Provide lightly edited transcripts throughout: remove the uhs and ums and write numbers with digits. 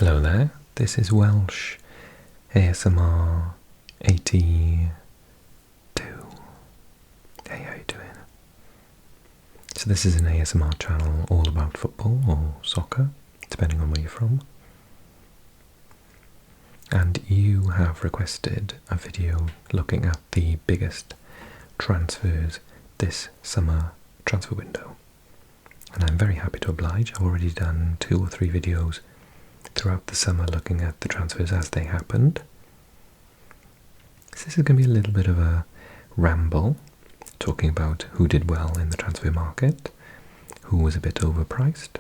Hello there, this is Welsh ASMR 82. Hey, how you doing? So this is an ASMR channel all about football or soccer, depending on where you're from. And you have requested a video looking at the biggest transfers this summer transfer window. And I'm very happy to oblige. I've already done 2 or 3 videos throughout the summer looking at the transfers as they happened. So this is going to be a little bit of a ramble, talking about who did well in the transfer market, who was a bit overpriced,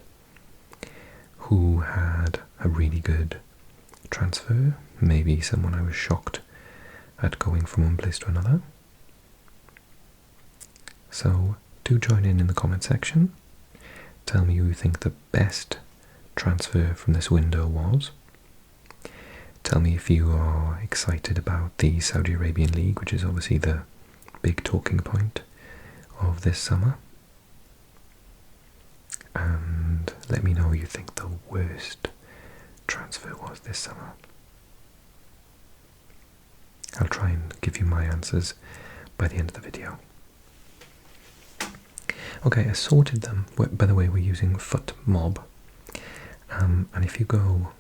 who had a really good transfer, maybe someone I was shocked at going from one place to another. So do join in the comment section. Tell me who you think the best transfer from this window was. Tell me if you are excited about the Saudi Arabian League, which is obviously the big talking point of this summer. And let me know who you think the worst transfer was this summer. I'll try and give you my answers by the end of the video. Okay, I sorted them. By the way, we're using FootMob. And if you go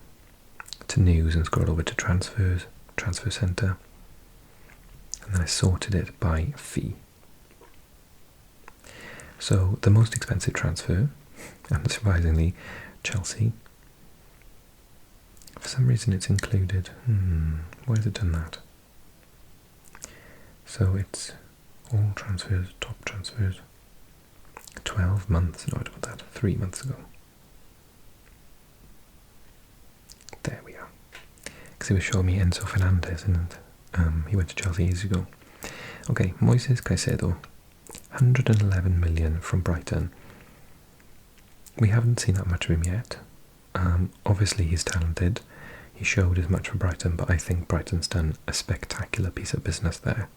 to news and scroll over to transfers, transfer center, and then I sorted it by fee. So the most expensive transfer, and surprisingly, Chelsea. For some reason it's included. Why has it done that? So it's all transfers, top transfers. 12 months, no, I don't want that, 3 months ago. There we are. Because it was showing me Enzo Fernandez, and he went to Chelsea years ago. Okay, Moises Caicedo, 111 million from Brighton. We haven't seen that much of him yet. Obviously he's talented. He showed as much for Brighton, but I think Brighton's done a spectacular piece of business there.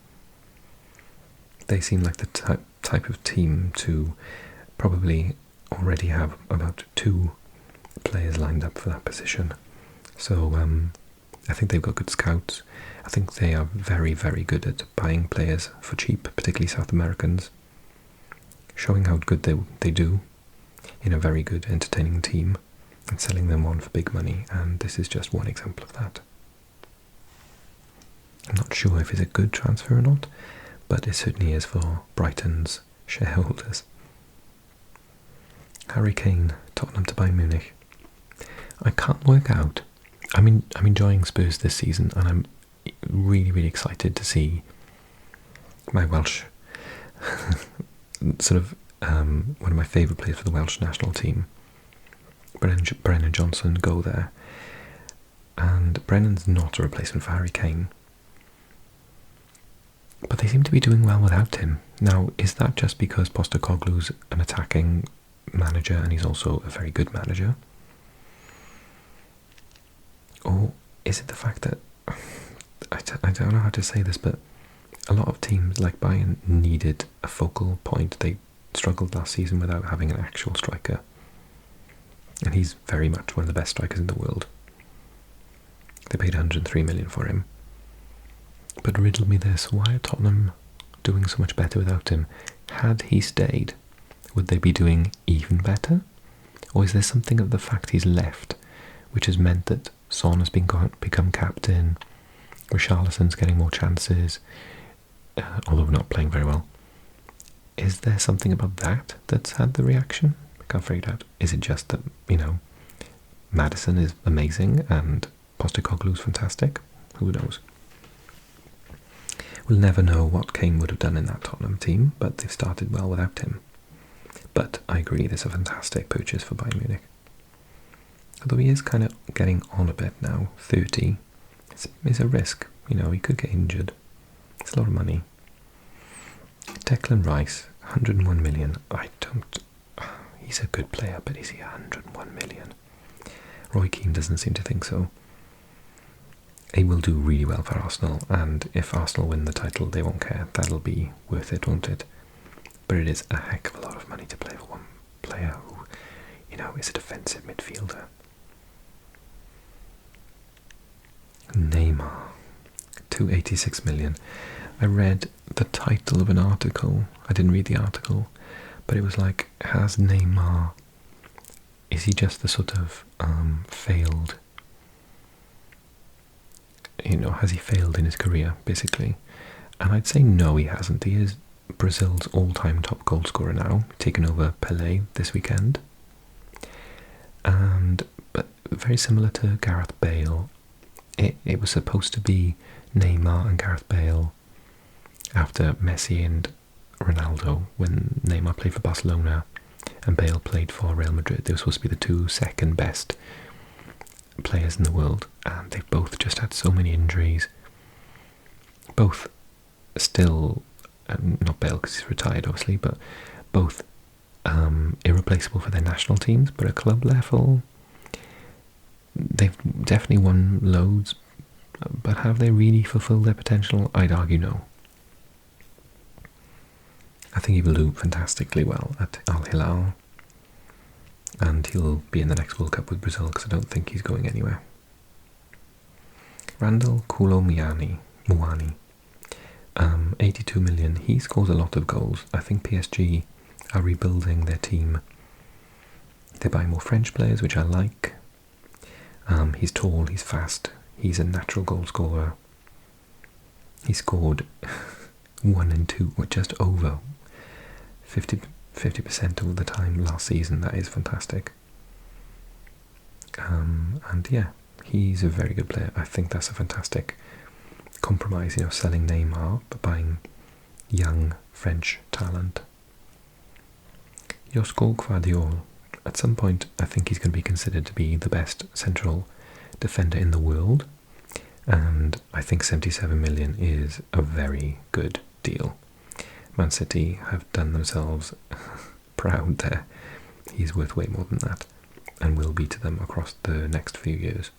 They seem like the type of team to probably already have about 2 players lined up for that position. So I think they've got good scouts. I think they are very, very good at buying players for cheap, particularly South Americans, showing how good they do in a very good, entertaining team, and selling them on for big money, and this is just one example of that. I'm not sure if it's a good transfer or not, but it certainly is for Brighton's shareholders. Harry Kane, Tottenham to Bayern Munich. I can't work out. I'm enjoying Spurs this season, and I'm really, really excited to see my Welsh, sort of one of my favourite players for the Welsh national team, Brennan Johnson, go there. And Brennan's not a replacement for Harry Kane, but they seem to be doing well without him. Now, is that just because Postecoglou's an attacking manager and he's also a very good manager? Or is it the fact that, I don't know how to say this, but a lot of teams like Bayern needed a focal point. They struggled last season without having an actual striker. And he's very much one of the best strikers in the world. They paid 103 million for him. But riddle me this, why are Tottenham doing so much better without him? Had he stayed, would they be doing even better? Or is there something of the fact he's left, which has meant that Son has become captain, Richarlison's getting more chances, although not playing very well? Is there something about that that's had the reaction? I can't figure it out. Is it just that, Maddison is amazing and Postecoglou's fantastic? Who knows? We'll never know what Kane would have done in that Tottenham team, but they've started well without him. But I agree, this is a fantastic purchase for Bayern Munich. Although he is kind of getting on a bit now, 30. It's a risk, he could get injured. It's a lot of money. Declan Rice, 101 million. He's a good player, but is he 101 million? Roy Keane doesn't seem to think so. He will do really well for Arsenal, and if Arsenal win the title, they won't care. That'll be worth it, won't it? But it is a heck of a lot of money to play for one player who, is a defensive midfielder. Neymar, 286 million. I read the title of an article. I didn't read the article, but it was like, has Neymar, is he just the sort of failed, has he failed in his career, basically? And I'd say no, he hasn't. He is Brazil's all-time top goal scorer now, taken over Pelé this weekend. But very similar to Gareth Bale, it was supposed to be Neymar and Gareth Bale after Messi and Ronaldo, when Neymar played for Barcelona and Bale played for Real Madrid. They were supposed to be the two second best players in the world, and they've both just had so many injuries. Both still, not Bale because he's retired obviously, but both irreplaceable for their national teams, but at club level they've definitely won loads, but have they really fulfilled their potential? I'd argue no. I think he will do fantastically well at Al Hilal, and he'll be in the next World Cup with Brazil because I don't think he's going anywhere. Randall Muani, 82 million. He scores a lot of goals. I think PSG are rebuilding their team. They're buying more French players, which I like. He's tall, he's fast, he's a natural goal scorer. He scored 1 and 2, or just over 50% of the time last season. That is fantastic. And yeah, he's a very good player. I think that's a fantastic compromise, selling Neymar but buying young French talent. Josko Gvardiol, at some point I think he's going to be considered to be the best central defender in the world, and I think 77 million is a very good deal. Man City have done themselves proud there. He's worth way more than that, and will be to them across the next few years.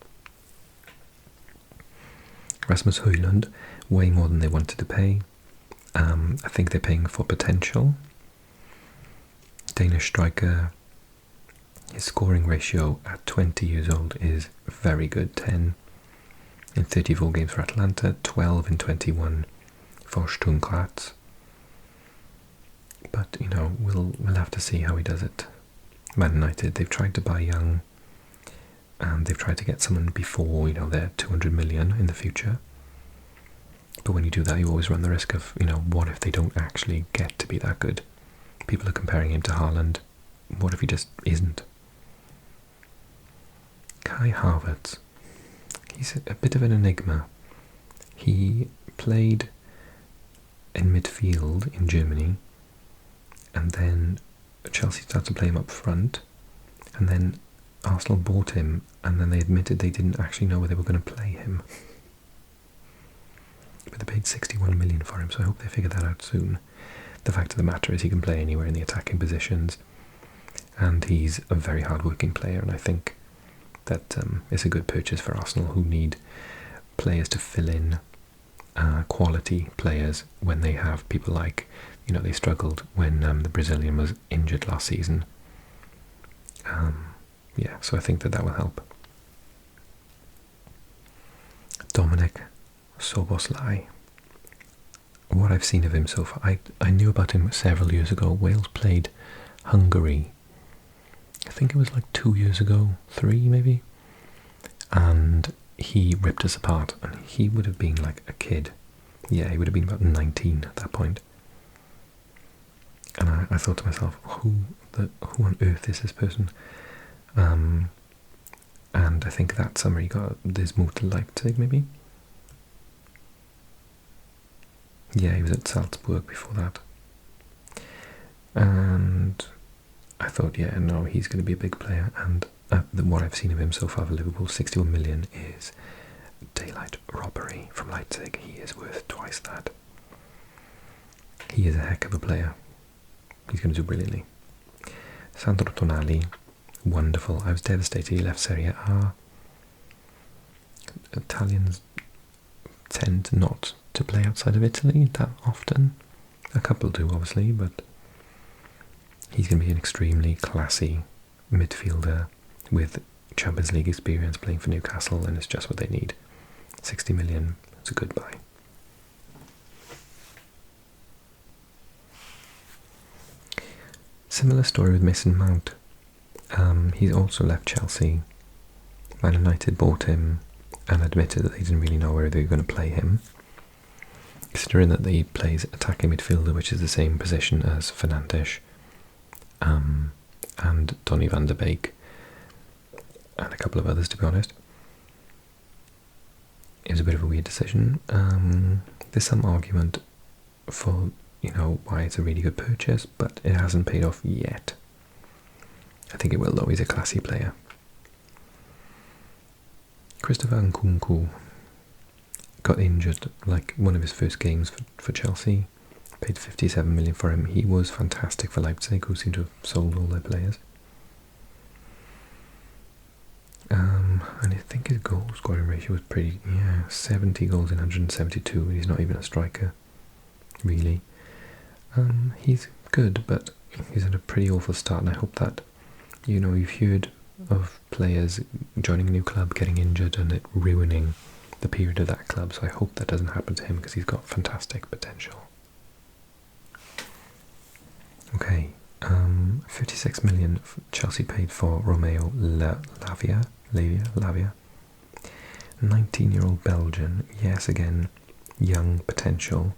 Rasmus Højlund, way more than they wanted to pay. I think they're paying for potential. Danish striker, his scoring ratio at 20 years old is very good. 10 in 34 games for Atlanta, 12 in 21 for Sturm Graz. But, we'll have to see how he does it. Man United, they've tried to buy young, and they've tried to get someone before, they're 200 million in the future. But when you do that, you always run the risk of, what if they don't actually get to be that good? People are comparing him to Haaland. What if he just isn't? Kai Havertz, he's a bit of an enigma. He played in midfield in Germany, and then Chelsea started to play him up front, and then Arsenal bought him, and then they admitted they didn't actually know where they were going to play him. But they paid 61 million for him, so I hope they figure that out soon. The fact of the matter is he can play anywhere in the attacking positions, and he's a very hard-working player, and I think that it's a good purchase for Arsenal, who need players to fill in, quality players when they have people like, they struggled when the Brazilian was injured last season. Yeah, so I think that will help. Dominic Szoboszlai. What I've seen of him so far, I knew about him several years ago. Wales played Hungary, I think it was like 2 years ago, 3 maybe, and he ripped us apart, and he would have been like a kid. Yeah, he would have been about 19 at that point. And I thought to myself, who on earth is this person? And I think that summer he got this move to Leipzig, maybe? Yeah, he was at Salzburg before that. And I thought, yeah, no, he's going to be a big player. And what I've seen of him so far for Liverpool, 61 million is daylight robbery from Leipzig. He is worth twice that. He is a heck of a player. He's going to do brilliantly. Sandro Tonali, wonderful. I was devastated he left Serie A. Italians tend not to play outside of Italy that often. A couple do, obviously, but he's going to be an extremely classy midfielder with Champions League experience playing for Newcastle, and it's just what they need. 60 million, it's a good buy. Similar story with Mason Mount. He's also left Chelsea. Man United bought him and admitted that they didn't really know where they were going to play him, considering that he plays attacking midfielder, which is the same position as Fernandes and Donny van der Beek and a couple of others, to be honest. It was a bit of a weird decision. There's some argument for, why it's a really good purchase, but it hasn't paid off yet. I think it will, though. He's a classy player. Christopher Nkunku got injured like one of his first games for Chelsea. Paid 57 million for him. He was fantastic for Leipzig, who seem to have sold all their players. And I think his goal scoring ratio was pretty, 70 goals in 172. He's not even a striker, really. He's good, but he's had a pretty awful start, and I hope that, you've heard of players joining a new club, getting injured, and it ruining the period of that club, so I hope that doesn't happen to him, because he's got fantastic potential. Okay, 56 million Chelsea paid for Romeo Lavia. 19-year-old Belgian, yes, again, young potential.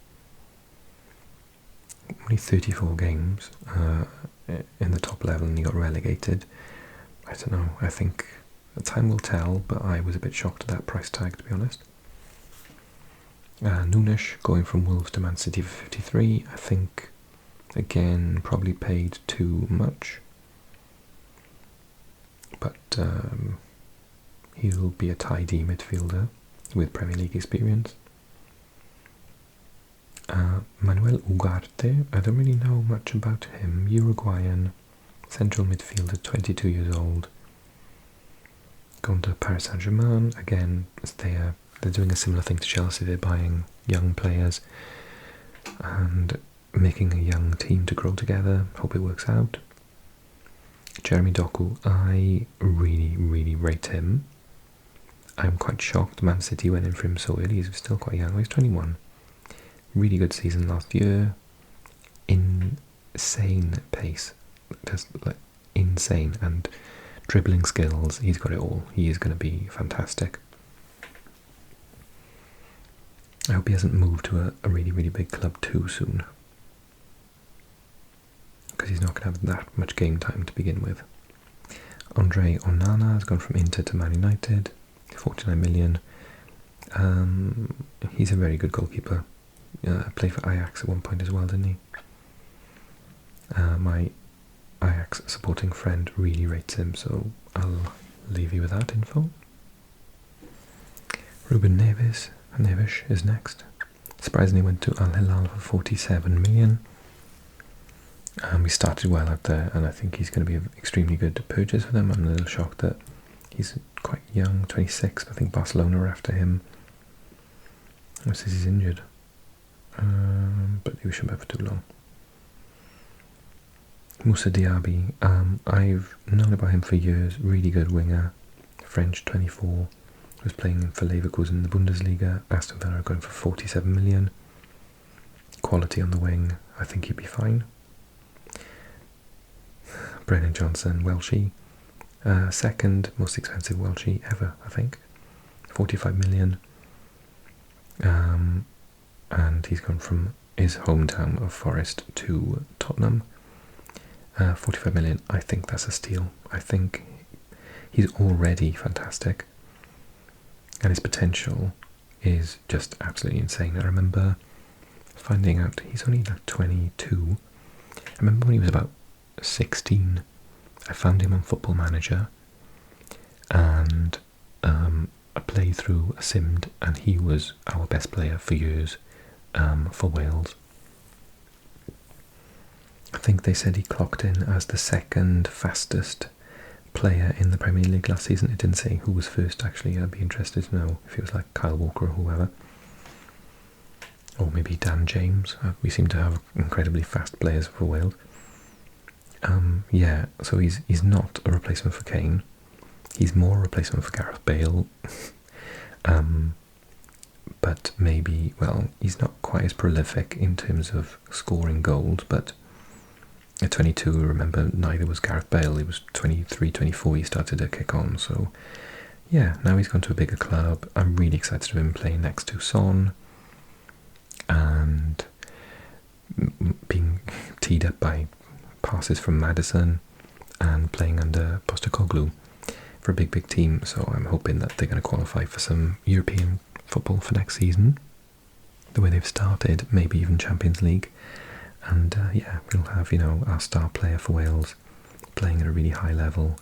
Only 34 games in the top level, and he got relegated. I don't know, I think time will tell, but I was a bit shocked at that price tag, to be honest. Nunes going from Wolves to Man City for 53, I think, again, probably paid too much. But he'll be a tidy midfielder with Premier League experience. Manuel Ugarte, I don't really know much about him. Uruguayan, central midfielder, 22 years old. Going to Paris Saint-Germain, again, they're doing a similar thing to Chelsea. They're buying young players and making a young team to grow together. Hope it works out. Jeremy Doku, I really, really rate him. I'm quite shocked Man City went in for him so early. He's still quite young. He's 21. Really good season last year. Insane pace. Just like insane. And dribbling skills. He's got it all. He is going to be fantastic. I hope he hasn't moved to a really, really big club too soon, because he's not going to have that much game time to begin with. Andre Onana has gone from Inter to Man United, 49 million. He's a very good goalkeeper. Played for Ajax at one point as well, didn't he? My Ajax supporting friend really rates him, so I'll leave you with that info. Ruben Neves is next. Surprisingly went to Al Hilal for 47 million. We started well out there, and I think he's going to be an extremely good purchase for them. I'm a little shocked that he's quite young, 26. I think Barcelona are after him. It says he's injured, but he shouldn't be for too long. Moussa Diaby, I've known about him for years. Really good winger, French, 24. Was playing for Leverkusen in the Bundesliga. Aston Villa are going for 47 million. Quality on the wing, I think he'd be fine. Brennan Johnson, Welshie. Second most expensive Welshie ever, I think. 45 million. And he's gone from his hometown of Forest to Tottenham. 45 million, I think that's a steal. I think he's already fantastic. And his potential is just absolutely insane. I remember finding out he's only like 22. I remember when he was about 16, I found him on Football Manager, and I played through a simmed, and he was our best player for years for Wales. I think they said he clocked in as the second fastest player in the Premier League last season. It didn't say who was first, actually. I'd be interested to know if it was like Kyle Walker or whoever. Or maybe Dan James. We seem to have incredibly fast players for Wales. Yeah, so he's not a replacement for Kane. He's more a replacement for Gareth Bale. but maybe, well, he's not quite as prolific in terms of scoring goals, but at 22, remember, neither was Gareth Bale. He was 23, 24, he started to kick on, so yeah, now he's gone to a bigger club. I'm really excited of him playing next to Son and being teed up by passes from Maddison and playing under Postecoglou for a big team, so I'm hoping that they're going to qualify for some European football for next season, the way they've started, maybe even Champions League. And yeah, we'll have, our star player for Wales playing at a really high level,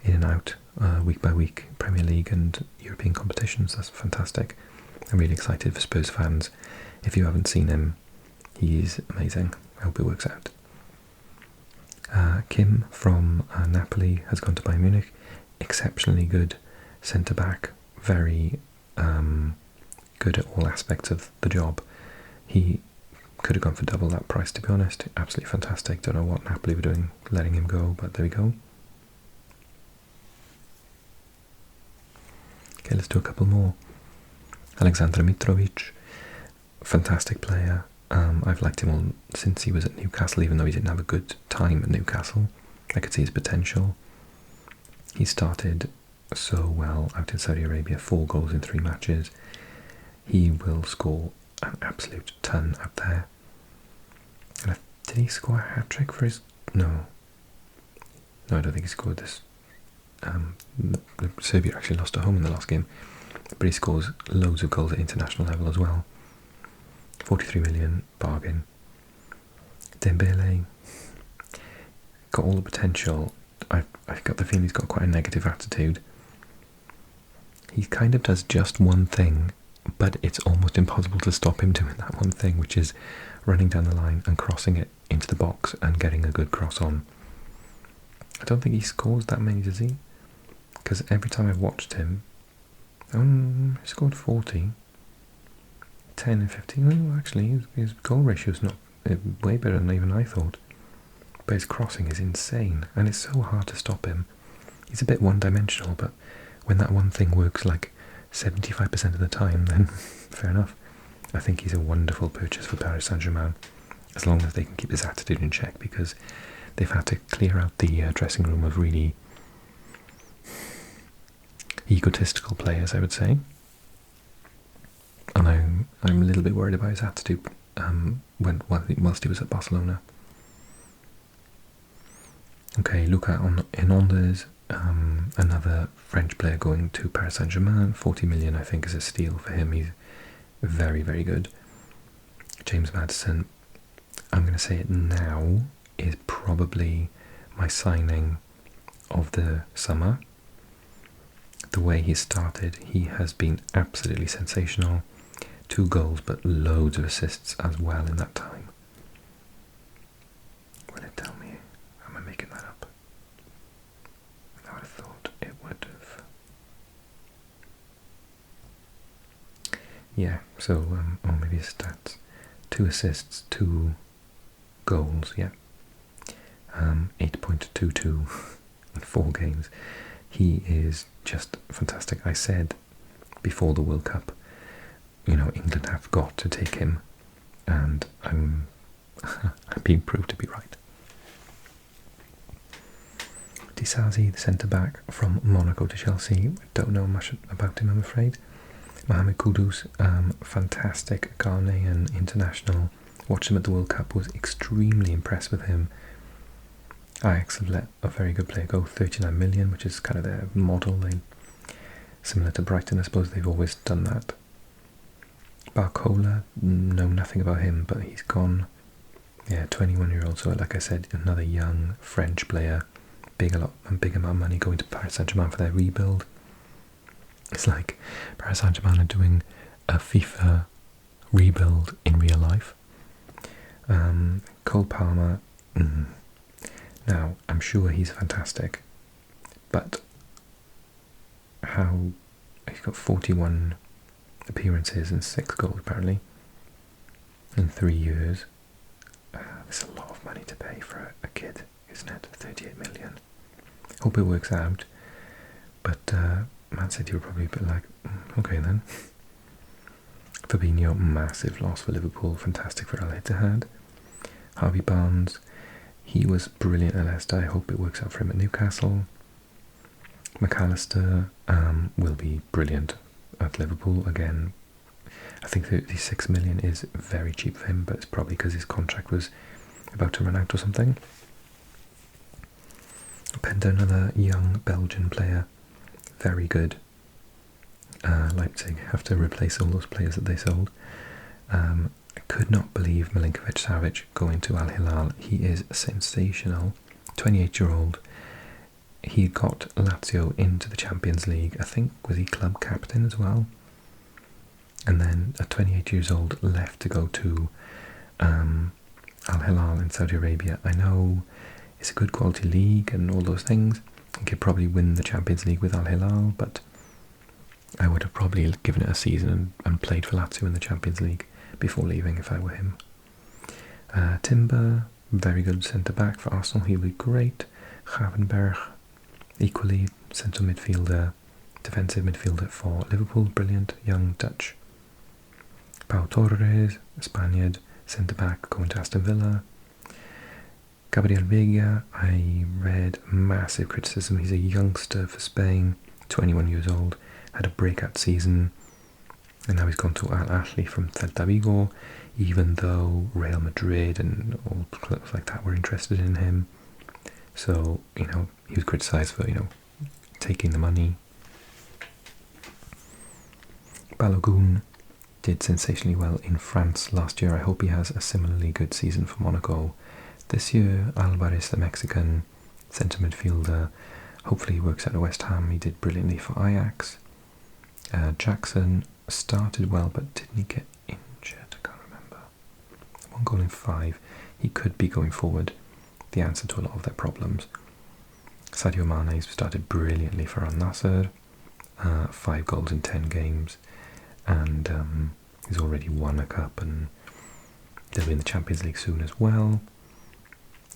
in and out, week by week, Premier League and European competitions. That's fantastic. I'm really excited for Spurs fans. If you haven't seen him, he's amazing. I hope it works out. Kim from Napoli has gone to Bayern Munich. Exceptionally good centre-back, very good at all aspects of the job. He could have gone for double that price, to be honest. Absolutely fantastic. Don't know what Napoli were doing letting him go, but there we go. Okay, let's do a couple more. Aleksandar Mitrovic, fantastic player. I've liked him all since he was at Newcastle, even though he didn't have a good time at Newcastle. I could see his potential. He started so well out in Saudi Arabia, 4 goals in 3 matches. He will score an absolute ton out there. And did he score a hat-trick for his... No, I don't think he scored this. Serbia actually lost at home in the last game, but he scores loads of goals at international level as well. 43 million, bargain. Dembele, got all the potential. I've got the feeling he's got quite a negative attitude. He kind of does just one thing, but it's almost impossible to stop him doing that one thing, which is running down the line and crossing it into the box and getting a good cross on. I don't think he scores that many, does he? Because every time I've watched him, he scored 40, 10 and 15. Oh, actually, his goal ratio is not way better than even I thought. But his crossing is insane, and it's so hard to stop him. He's a bit one-dimensional, but when that one thing works like 75% of the time, then fair enough. I think he's a wonderful purchase for Paris Saint-Germain, as long as they can keep his attitude in check, because they've had to clear out the dressing room of really egotistical players, I would say. And I'm a little bit worried about his attitude whilst he was at Barcelona. Okay, Luka Hernandez, another French player going to Paris Saint-Germain. 40 million, I think, is a steal for him. He's very, very good. James Maddison, I'm going to say it now, is probably my signing of the summer. The way he started, he has been absolutely sensational. 2 goals, but loads of assists as well in that time. Will it tell me? Am I making that up? I would have thought it would have. Yeah, so, or maybe his stats. 2 assists, 2 goals, yeah. 8.22 in 4 games. He is just fantastic. I said before the World Cup, England have got to take him, and I'm being proved to be right. Disasi, the centre-back from Monaco to Chelsea. Don't know much about him, I'm afraid. Mohamed Kudus, fantastic Ghanaian international. Watched him at the World Cup, was extremely impressed with him. Ajax have let a very good player go, 39 million, which is kind of their model. Similar to Brighton, I suppose they've always done that. Barcola, know nothing about him, but he's gone. Yeah, 21-year-old, so like I said, another young French player, big amount of money going to Paris Saint-Germain for their rebuild. It's like Paris Saint-Germain are doing a FIFA rebuild in real life. Cole Palmer, now I'm sure he's fantastic, but how he's got 41 appearances and 6 goals apparently in 3 years. There's a lot of money to pay for a kid, isn't it? 38 million. Hope it works out, but Man City were probably a bit like, okay then. Fabinho, massive loss for Liverpool, fantastic for Al Ittihad. Harvey Barnes, he was brilliant at Leicester, I hope it works out for him at Newcastle. McAllister will be brilliant at Liverpool again. I think 36 million is very cheap for him, but it's probably because his contract was about to run out or something. Penta, another young Belgian player, very good. Leipzig have to replace all those players that they sold. I could not believe Milinkovic-Savic going to Al Hilal. He is sensational. 28-year-old. He got Lazio into the Champions League. I think, was he club captain as well? And then at 28 years old left to go to Al Hilal in Saudi Arabia. I know it's a good quality league and all those things. He could probably win the Champions League with Al Hilal, but I would have probably given it a season and played for Lazio in the Champions League before leaving if I were him. Timber, very good centre-back for Arsenal, he'll be great. Gravenberch, equally central midfielder, defensive midfielder for Liverpool, brilliant, young Dutch. Pau Torres, Spaniard, centre-back, going to Aston Villa. Gabriel Vega, I read massive criticism, he's a youngster for Spain, 21 years old, had a breakout season, and now he's gone to Al Ahly from Celta Vigo, even though Real Madrid and all clubs like that were interested in him. So, you know, he was criticised for, you know, taking the money. Balogun did sensationally well in France last year. I hope he has a similarly good season for Monaco this year. Alvarez, the Mexican centre midfielder, hopefully he works out at West Ham. He did brilliantly for Ajax. Jackson started well, but didn't he get injured? I can't remember. 1 goal in 5. He could be going forward the answer to a lot of their problems. Sadio Mane started brilliantly for Al Nassr. 5 goals in 10 games. And he's already won a cup, and they'll be in the Champions League soon as well.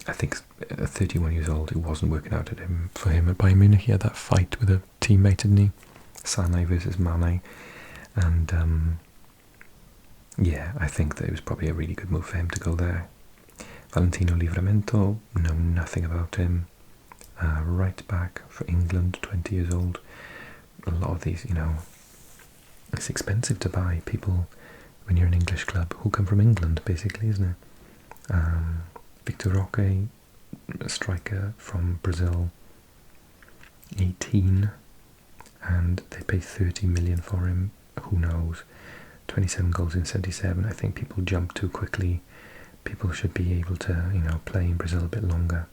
I think at 31 years old, it wasn't working out for him at Bayern Munich. He had that fight with a teammate, didn't he? Sané versus Mane. And yeah, I think that it was probably a really good move for him to go there. Valentino Livramento, know nothing about him. Right back for England, 20 years old. A lot of these, you know, it's expensive to buy people when you're an English club who come from England, basically, isn't it? Victor Roque, a striker from Brazil, 18, and they pay 30 million for him. Who knows? 27 goals in 77. I think people jump too quickly. People should be able to, you know, play in Brazil a bit longer.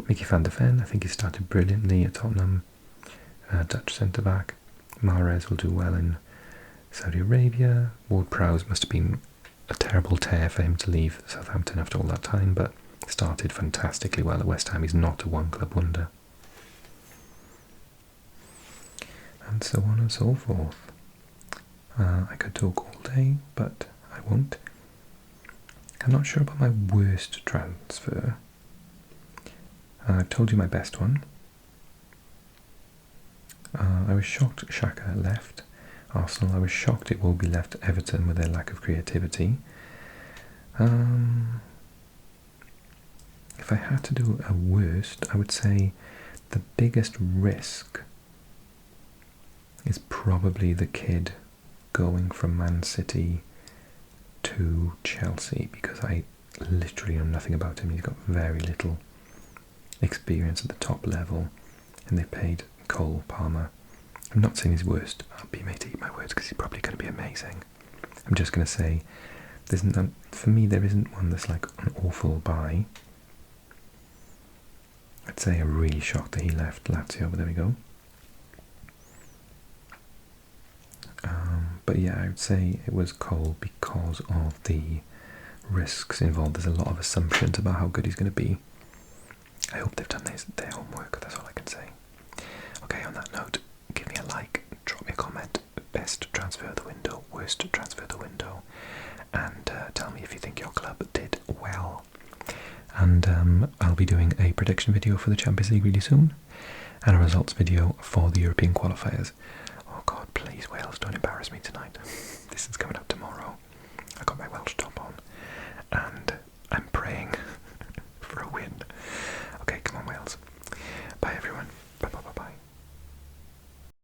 Mickey van der Ven, I think he started brilliantly at Tottenham. Dutch centre-back. Mahrez will do well in Saudi Arabia. Ward-Prowse must have been a terrible tear for him to leave Southampton after all that time, but started fantastically well at West Ham. He's not a one-club wonder. And so on and so forth. I could talk all day, but I won't. I'm not sure about my worst transfer. I've told you my best one. I was shocked Xhaka left Arsenal. I was shocked it will be left Everton with their lack of creativity. If I had to do a worst, I would say the biggest risk is probably the kid going from Man City to Chelsea, because I literally know nothing about him. He's got very little experience at the top level, and they paid Cole Palmer. I'm not saying he's worst. I'll be made to eat my words because he's probably going to be amazing. I'm just going to say, for me, there isn't one that's like an awful buy. I'd say I'm really shocked that he left Lazio, but there we go. But yeah, I would say it was Cole because of the risks involved. There's a lot of assumptions about how good he's going to be. I hope they've done their homework, that's all I can say. Okay, on that note, give me a like, drop me a comment, best transfer of the window, worst transfer of the window, and tell me if you think your club did well. And I'll be doing a prediction video for the Champions League really soon, and a results video for the European qualifiers. Oh God, please Wales, don't embarrass embarrass me tonight. This is coming out tomorrow.